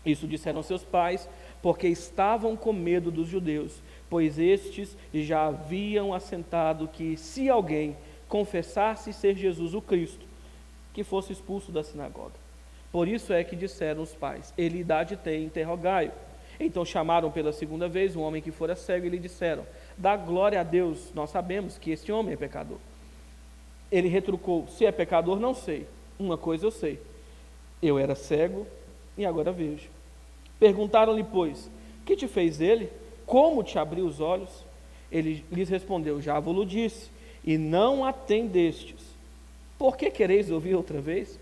Isso disseram seus pais, porque estavam com medo dos judeus, pois estes já haviam assentado que, se alguém confessasse ser Jesus o Cristo, que fosse expulso da sinagoga. Por isso é que disseram os pais: ele idade tem, interrogai-o. Então chamaram pela segunda vez um homem que fora cego e lhe disseram: dá glória a Deus, nós sabemos que este homem é pecador. Ele retrucou: se é pecador, não sei. Uma coisa eu sei: eu era cego e agora vejo. Perguntaram-lhe, pois: que te fez ele? Como te abriu os olhos? Ele lhes respondeu: já vos disse, e não atendestes. Por que quereis ouvir outra vez?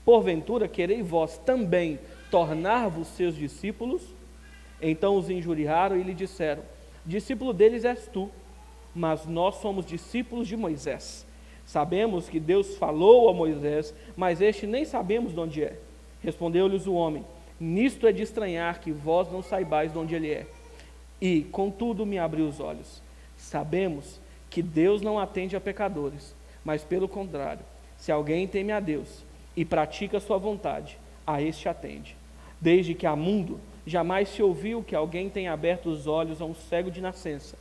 Porventura quereis vós também tornar-vos seus discípulos? Então os injuriaram e lhe disseram: discípulo deles és tu, mas nós somos discípulos de Moisés. Sabemos que Deus falou a Moisés, mas este nem sabemos de onde é. Respondeu-lhes o homem: nisto é de estranhar que vós não saibais de onde ele é. E, contudo, me abriu os olhos. Sabemos que Deus não atende a pecadores, mas pelo contrário, se alguém teme a Deus e pratica sua vontade, a este atende. Desde que há mundo, jamais se ouviu que alguém tenha aberto os olhos a um cego de nascença.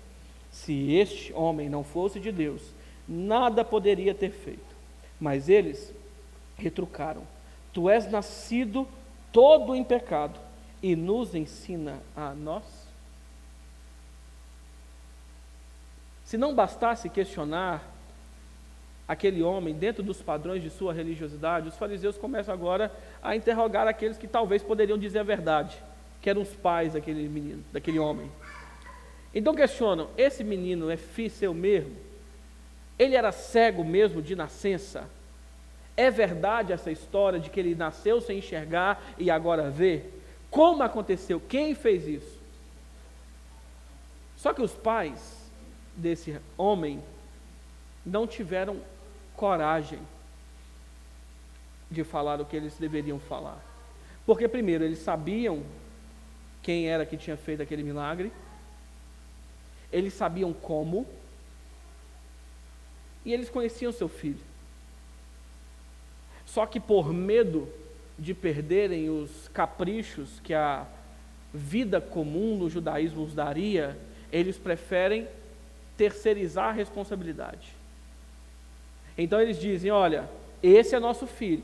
Se este homem não fosse de Deus, nada poderia ter feito. Mas eles retrucaram: tu és nascido todo em pecado e nos ensina a nós? Se não bastasse questionar aquele homem dentro dos padrões de sua religiosidade, os fariseus começam agora a interrogar aqueles que talvez poderiam dizer a verdade, que eram os pais daquele menino, daquele homem. Então questionam: esse menino é filho seu mesmo? Ele era cego mesmo de nascença? É verdade essa história de que ele nasceu sem enxergar e agora vê? Como aconteceu? Quem fez isso? Só que os pais desse homem não tiveram coragem de falar o que eles deveriam falar. Porque primeiro, eles sabiam quem era que tinha feito aquele milagre, eles sabiam como, e eles conheciam seu filho. Só que por medo de perderem os caprichos que a vida comum no judaísmo os daria, eles preferem terceirizar a responsabilidade. Então eles dizem: olha, esse é nosso filho,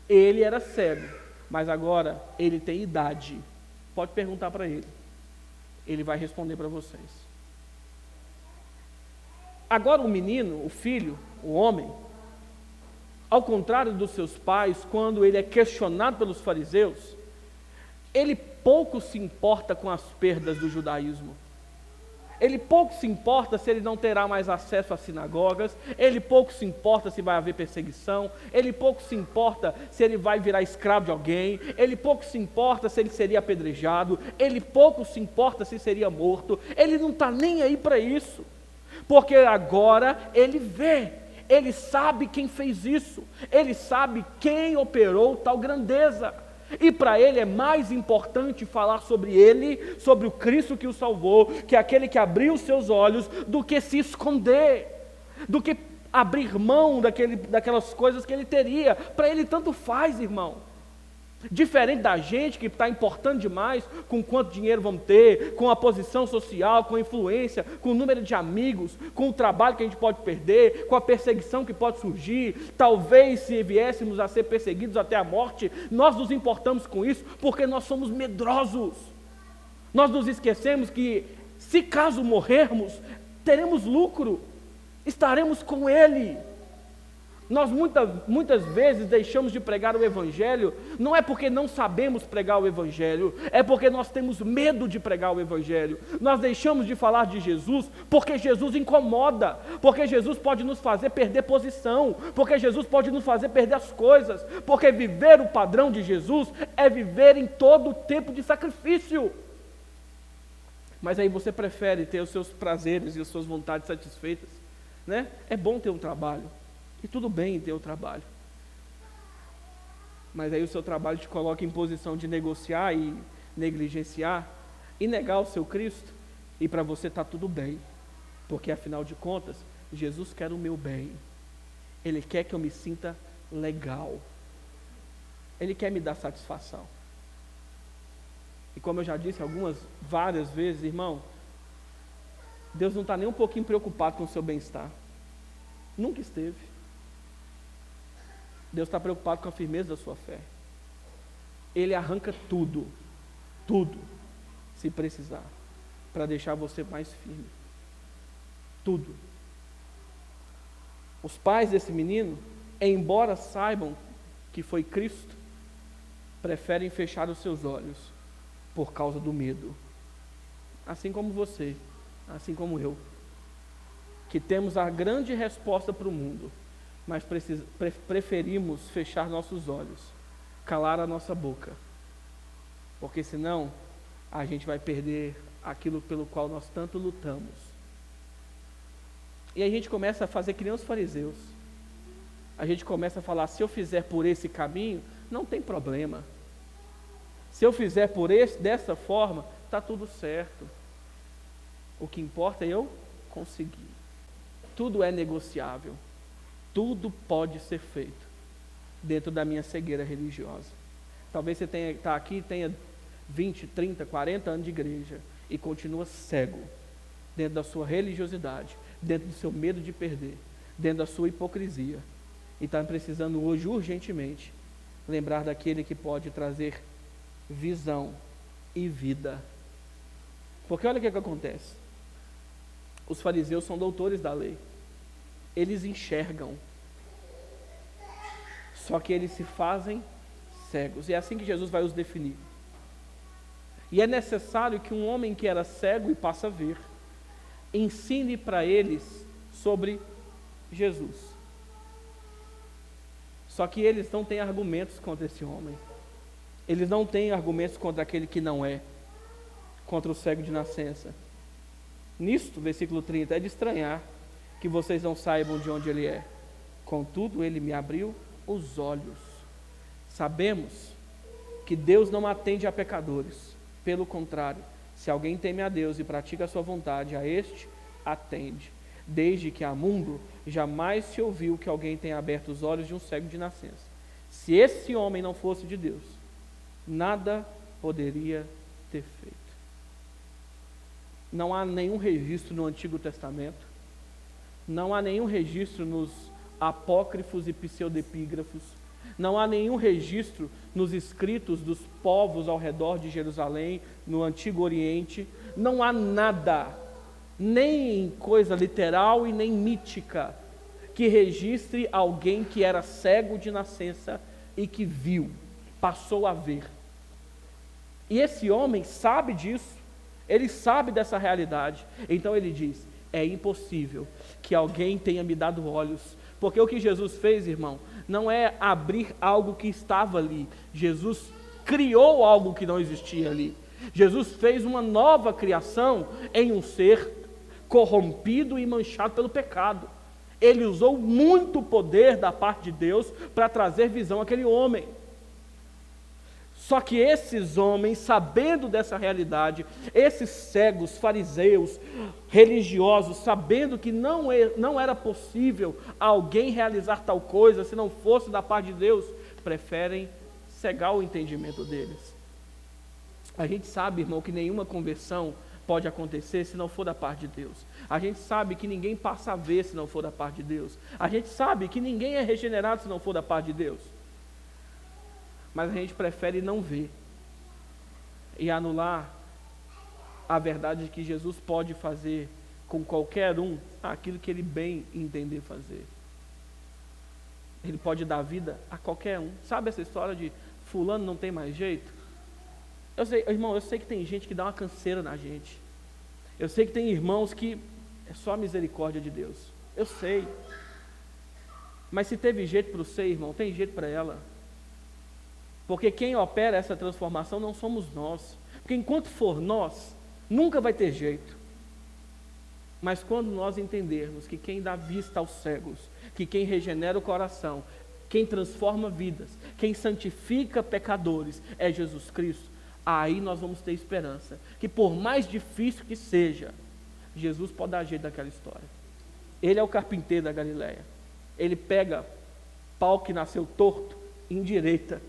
ele era cego, mas agora ele tem idade, pode perguntar para ele vai responder para vocês. Agora o menino, o filho, o homem, ao contrário dos seus pais, quando ele é questionado pelos fariseus, ele pouco se importa com as perdas do judaísmo. Ele pouco se importa se ele não terá mais acesso às sinagogas, ele pouco se importa se vai haver perseguição, ele pouco se importa se ele vai virar escravo de alguém, ele pouco se importa se ele seria apedrejado, ele pouco se importa se seria morto, ele não está nem aí para isso, porque agora ele vê, ele sabe quem fez isso, ele sabe quem operou tal grandeza. E para ele é mais importante falar sobre ele, sobre o Cristo que o salvou, que é aquele que abriu os seus olhos, do que se esconder, do que abrir mão daquelas coisas que ele teria. Para ele tanto faz, irmão. Diferente da gente que está importando demais com quanto dinheiro vamos ter, com a posição social, com a influência, com o número de amigos, com o trabalho que a gente pode perder, com a perseguição que pode surgir. Talvez se viéssemos a ser perseguidos até a morte, nós nos importamos com isso porque nós somos medrosos. Nós nos esquecemos que, se caso morrermos, teremos lucro, estaremos com Ele. Nós muitas vezes deixamos de pregar o Evangelho, não é porque não sabemos pregar o Evangelho, é porque nós temos medo de pregar o Evangelho. Nós deixamos de falar de Jesus porque Jesus incomoda, porque Jesus pode nos fazer perder posição, porque Jesus pode nos fazer perder as coisas, porque viver o padrão de Jesus é viver em todo o tempo de sacrifício. Mas aí você prefere ter os seus prazeres e as suas vontades satisfeitas, né? É bom ter um trabalho. E tudo bem ter o trabalho, mas aí o seu trabalho te coloca em posição de negociar e negligenciar e negar o seu Cristo, e para você está tudo bem, porque afinal de contas, Jesus quer o meu bem, Ele quer que eu me sinta legal, Ele quer me dar satisfação. E como eu já disse várias vezes, irmão, Deus não está nem um pouquinho preocupado com o seu bem-estar. Nunca esteve. Deus está preocupado com a firmeza da sua fé. Ele arranca tudo, se precisar, para deixar você mais firme. Tudo. Os pais desse menino, embora saibam que foi Cristo, preferem fechar os seus olhos por causa do medo. Assim como você, assim como eu, que temos a grande resposta para o mundo, mas preferimos fechar nossos olhos, calar a nossa boca, porque senão a gente vai perder aquilo pelo qual nós tanto lutamos. E a gente começa a fazer que nem os fariseus. A gente começa a falar, se eu fizer por esse caminho, não tem problema. Se eu fizer dessa forma, está tudo certo. O que importa é eu conseguir. Tudo é negociável. Tudo pode ser feito dentro da minha cegueira religiosa. Talvez você está aqui e tenha 20, 30, 40 anos de igreja e continua cego dentro da sua religiosidade, dentro do seu medo de perder, dentro da sua hipocrisia, e está precisando hoje urgentemente lembrar daquele que pode trazer visão e vida. Porque olha o que acontece. Os fariseus são doutores da lei. Eles enxergam. Só que eles se fazem cegos. E é assim que Jesus vai os definir. E é necessário que um homem que era cego e passa a ver, ensine para eles sobre Jesus. Só que eles não têm argumentos contra esse homem. Eles não têm argumentos contra aquele que não é, contra o cego de nascença. Nisto, versículo 30, é de estranhar que vocês não saibam de onde ele é. Contudo, ele me abriu os olhos. Sabemos que Deus não atende a pecadores. Pelo contrário, se alguém teme a Deus e pratica a sua vontade, a este atende. Desde que há mundo, jamais se ouviu que alguém tenha aberto os olhos de um cego de nascença. Se esse homem não fosse de Deus, nada poderia ter feito. Não há nenhum registro no Antigo Testamento, não há nenhum registro nos apócrifos e pseudepígrafos, não há nenhum registro nos escritos dos povos ao redor de Jerusalém, no Antigo Oriente, não há nada, nem coisa literal e nem mítica, que registre alguém que era cego de nascença e que viu, passou a ver. E esse homem sabe disso, ele sabe dessa realidade, então ele diz, é impossível que alguém tenha me dado olhos, porque o que Jesus fez, irmão, não é abrir algo que estava ali, Jesus criou algo que não existia ali, Jesus fez uma nova criação em um ser corrompido e manchado pelo pecado. Ele usou muito poder da parte de Deus para trazer visão àquele homem. Só que esses homens, sabendo dessa realidade, esses cegos, fariseus, religiosos, sabendo que não era possível alguém realizar tal coisa se não fosse da parte de Deus, preferem cegar o entendimento deles. A gente sabe, irmão, que nenhuma conversão pode acontecer se não for da parte de Deus. A gente sabe que ninguém passa a ver se não for da parte de Deus. A gente sabe que ninguém é regenerado se não for da parte de Deus. Mas a gente prefere não ver e anular a verdade de que Jesus pode fazer com qualquer um aquilo que ele bem entender fazer. Ele pode dar vida a qualquer um. Sabe essa história de fulano não tem mais jeito? Eu sei, irmão, eu sei que tem gente que dá uma canseira na gente. Eu sei que tem irmãos que é só a misericórdia de Deus. Eu sei. Mas se teve jeito para você, irmão, tem jeito para ela. Porque quem opera essa transformação não somos nós. Porque enquanto for nós, nunca vai ter jeito. Mas quando nós entendermos que quem dá vista aos cegos, que quem regenera o coração, quem transforma vidas, quem santifica pecadores é Jesus Cristo, aí nós vamos ter esperança. Que por mais difícil que seja, Jesus pode dar jeito daquela história. Ele é o carpinteiro da Galileia. Ele pega pau que nasceu torto, endireita.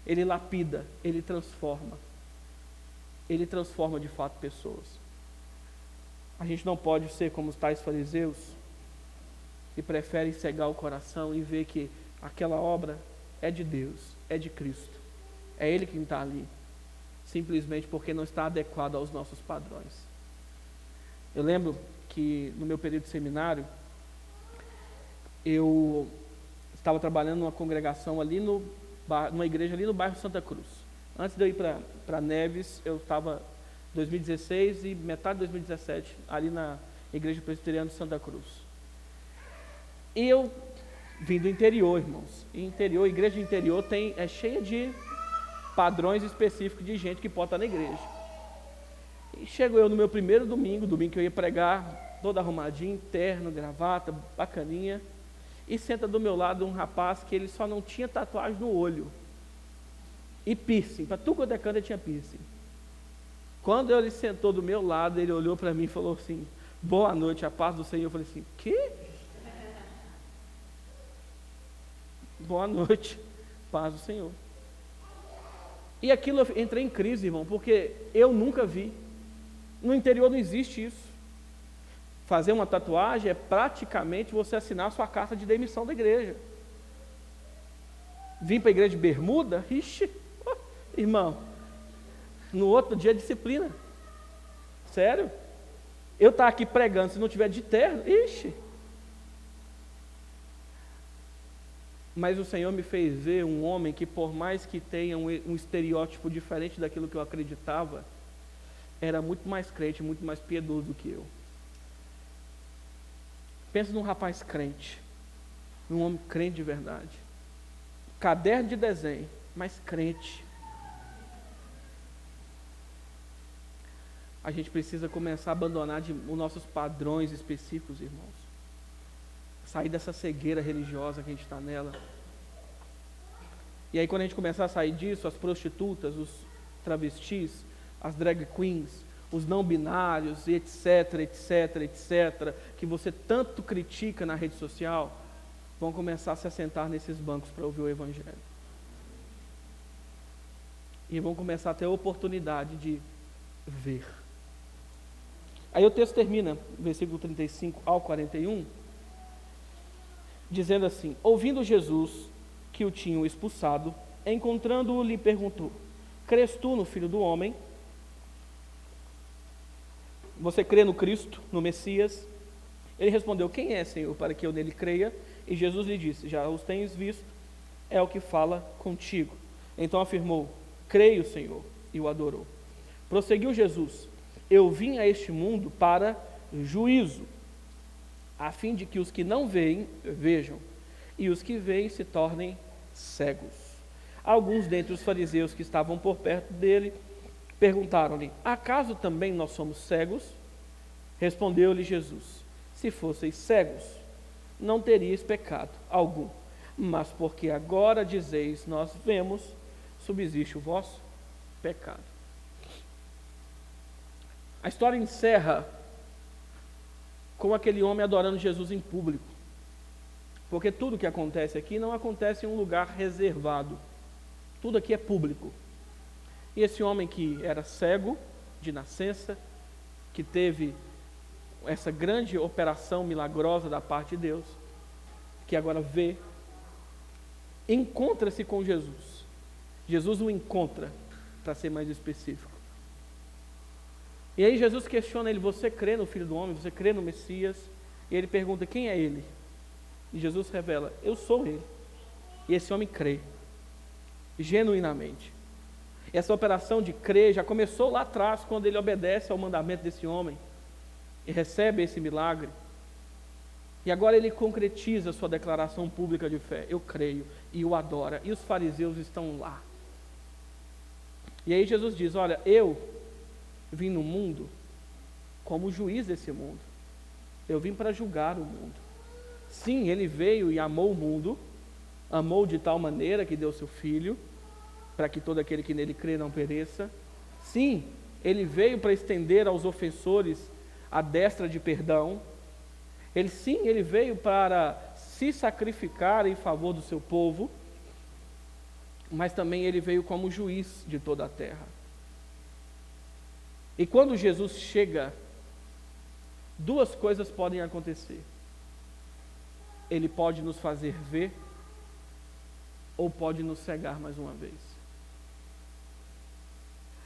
Ele lapida, ele transforma. Ele transforma de fato pessoas. A gente não pode ser como os tais fariseus que preferem cegar o coração e ver que aquela obra é de Deus, é de Cristo. É Ele quem está ali, simplesmente porque não está adequado aos nossos padrões. Eu lembro que no meu período de seminário, eu estava trabalhando numa congregação ali numa igreja ali no bairro Santa Cruz. Antes de eu ir para Neves, eu estava em 2016 e metade de 2017 ali na igreja presbiteriana de Santa Cruz. E eu vim do interior, irmãos. E igreja de interior é cheia de padrões específicos de gente que pode estar na igreja. E chego eu no meu primeiro domingo que eu ia pregar, todo arrumadinho, terno, gravata, bacaninha, e senta do meu lado um rapaz que ele só não tinha tatuagem no olho e piercing, para tudo quanto é canto ele tinha piercing. Quando ele sentou do meu lado, ele olhou para mim e falou assim: boa noite, a paz do Senhor. Eu falei assim: que? Boa noite, paz do Senhor. E aquilo eu entrei em crise, irmão, porque eu nunca vi. No interior não existe isso. Fazer uma tatuagem é praticamente você assinar a sua carta de demissão da igreja. Vim para a igreja de bermuda? Ixi, irmão, no outro dia é disciplina. Sério? Eu estar aqui pregando, se não tiver de terno, ixi. Mas o Senhor me fez ver um homem que, por mais que tenha um estereótipo diferente daquilo que eu acreditava, era muito mais crente, muito mais piedoso do que eu. Pensa num rapaz crente, num homem crente de verdade. Caderno de desenho, mas crente. A gente precisa começar a abandonar os nossos padrões específicos, irmãos. Sair dessa cegueira religiosa que a gente está nela. E aí quando a gente começar a sair disso, as prostitutas, os travestis, as drag queens, os não binários, etc, etc, etc, que você tanto critica na rede social, vão começar a se assentar nesses bancos para ouvir o Evangelho. E vão começar a ter a oportunidade de ver. Aí o texto termina, versículo 35 ao 41, dizendo assim: ouvindo Jesus que o tinham expulsado, encontrando-o, lhe perguntou: crês tu no Filho do Homem? Você crê no Cristo, no Messias? Ele respondeu: quem é, Senhor, para que eu nele creia? E Jesus lhe disse: já os tens visto, é o que fala contigo. Então afirmou: creio, Senhor, e o adorou. Prosseguiu Jesus: eu vim a este mundo para juízo, a fim de que os que não veem, vejam, e os que veem se tornem cegos. Alguns dentre os fariseus que estavam por perto dele perguntaram-lhe: acaso também nós somos cegos? Respondeu-lhe Jesus: se fosseis cegos, não teríeis pecado algum, mas porque agora dizeis nós vemos, subsiste o vosso pecado. A história encerra com aquele homem adorando Jesus em público, porque tudo que acontece aqui não acontece em um lugar reservado, tudo aqui é público. E esse homem que era cego de nascença, que teve essa grande operação milagrosa da parte de Deus, que agora vê, encontra-se com Jesus. Jesus o encontra, para ser mais específico. E aí Jesus questiona ele: você crê no Filho do Homem? Você crê no Messias? E ele pergunta: quem é ele? E Jesus revela: eu sou ele. E esse homem crê, genuinamente. Essa operação de crer já começou lá atrás, quando ele obedece ao mandamento desse homem e recebe esse milagre. E agora ele concretiza a sua declaração pública de fé: eu creio, e o adora. E os fariseus estão lá. E aí Jesus diz: olha, eu vim no mundo como juiz desse mundo. Eu vim para julgar o mundo. Sim, ele veio e amou o mundo, amou de tal maneira que deu seu Filho, para que todo aquele que nele crê não pereça. Sim, ele veio para estender aos ofensores a destra de perdão. Ele veio para se sacrificar em favor do seu povo, mas também ele veio como juiz de toda a terra. E quando Jesus chega duas coisas podem acontecer. Ele pode nos fazer ver, ou pode nos cegar mais uma vez.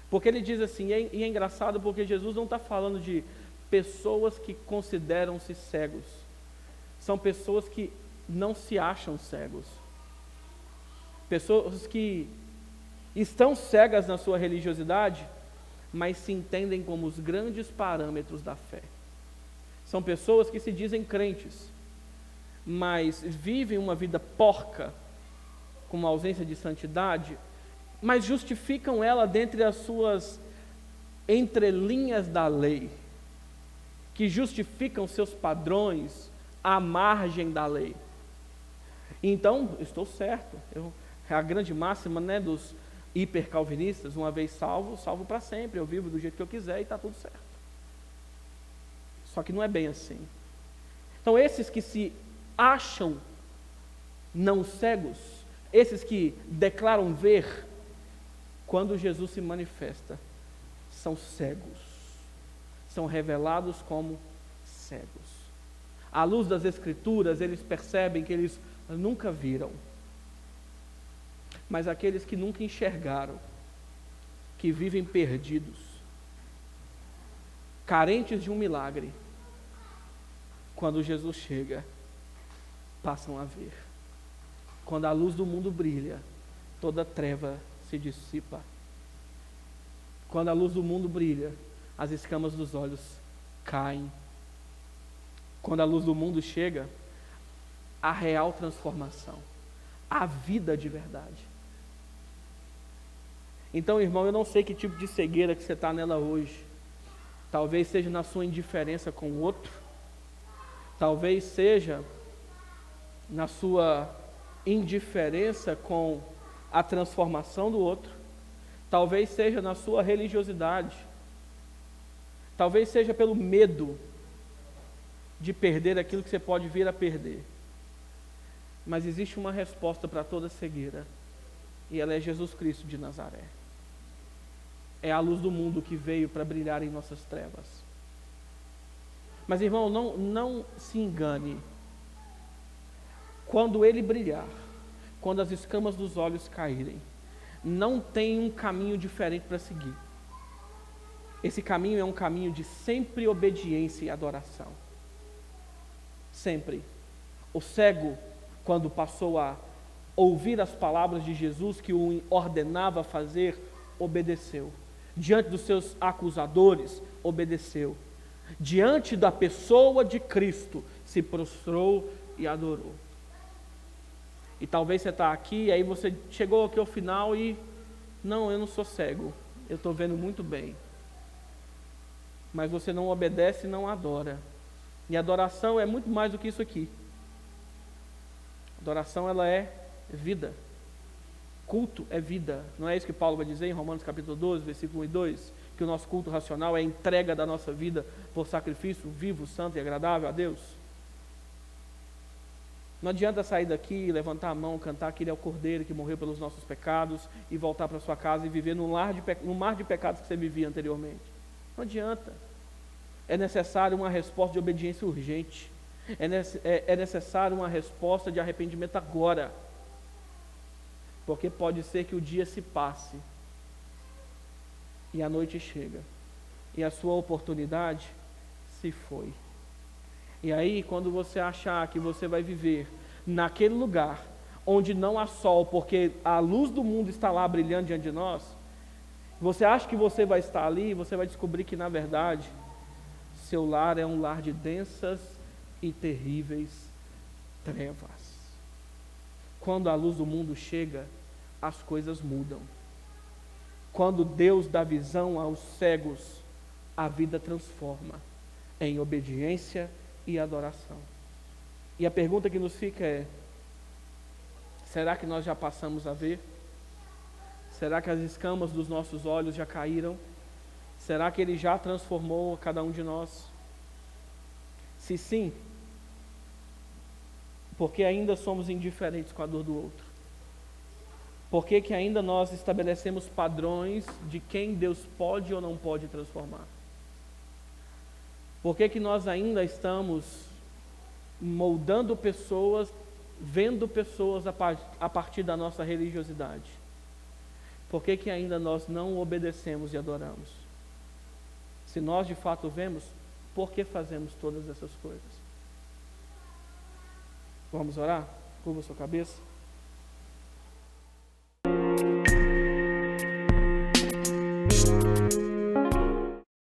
Porque ele diz assim, e é engraçado porque Jesus não está falando de pessoas que consideram-se cegos. São pessoas que não se acham cegos. Pessoas que estão cegas na sua religiosidade, mas se entendem como os grandes parâmetros da fé. São pessoas que se dizem crentes, mas vivem uma vida porca, com uma ausência de santidade, mas justificam ela dentre as suas entrelinhas da lei, que justificam seus padrões à margem da lei. Então, estou certo. É a grande máxima, né, dos hipercalvinistas: uma vez salvo, salvo para sempre. Eu vivo do jeito que eu quiser e está tudo certo. Só que não é bem assim. Então, esses que se acham não cegos, esses que declaram ver, quando Jesus se manifesta, são cegos, são revelados como cegos. À luz das Escrituras, eles percebem que eles nunca viram, mas aqueles que nunca enxergaram, que vivem perdidos, carentes de um milagre, quando Jesus chega, passam a ver. Quando a luz do mundo brilha, toda treva se dissipa. Quando a luz do mundo brilha, as escamas dos olhos caem. Quando a luz do mundo chega, a real transformação, a vida de verdade. Então, irmão, eu não sei que tipo de cegueira que você está nela hoje. Talvez seja na sua indiferença com o outro, talvez seja na sua indiferença com a transformação do outro, talvez seja na sua religiosidade, talvez seja pelo medo de perder aquilo que você pode vir a perder. Mas existe uma resposta para toda cegueira, e ela é Jesus Cristo de Nazaré. É a luz do mundo que veio para brilhar em nossas trevas. Mas, irmão, não se engane. Quando ele brilhar, quando as escamas dos olhos caírem, não tem um caminho diferente para seguir. Esse caminho é um caminho de sempre obediência e adoração. Sempre. O cego, quando passou a ouvir as palavras de Jesus que o ordenava fazer, obedeceu. Diante dos seus acusadores, obedeceu. Diante da pessoa de Cristo, se prostrou e adorou. E talvez você está aqui, e aí você chegou aqui ao final e... Não, eu não sou cego, eu estou vendo muito bem. Mas você não obedece e não adora. E adoração é muito mais do que isso aqui. Adoração, ela é vida. Culto é vida. Não é isso que Paulo vai dizer em Romanos capítulo 12, versículo 1 e 2? Que o nosso culto racional é a entrega da nossa vida por sacrifício vivo, santo e agradável a Deus. Não adianta sair daqui, levantar a mão, cantar que Ele é o Cordeiro que morreu pelos nossos pecados e voltar para sua casa e viver no mar de pecados que você vivia anteriormente. Não adianta. É necessário uma resposta de obediência urgente. É necessário uma resposta de arrependimento agora. Porque pode ser que o dia se passe e a noite chega e a sua oportunidade se foi. E aí, quando você achar que você vai viver naquele lugar onde não há sol, porque a luz do mundo está lá brilhando diante de nós, você acha que você vai estar ali, você vai descobrir que, na verdade, seu lar é um lar de densas e terríveis trevas. Quando a luz do mundo chega, as coisas mudam. Quando Deus dá visão aos cegos, a vida transforma em obediência e adoração. E a pergunta que nos fica é: será que nós já passamos a ver? Será que as escamas dos nossos olhos já caíram? Será que Ele já transformou cada um de nós? Se sim, porque ainda somos indiferentes com a dor do outro? Por que ainda nós estabelecemos padrões de quem Deus pode ou não pode transformar? Por que nós ainda estamos moldando pessoas, vendo pessoas a partir da nossa religiosidade? Por que ainda nós não obedecemos e adoramos? Se nós de fato vemos, por que fazemos todas essas coisas? Vamos orar? Curva sua cabeça.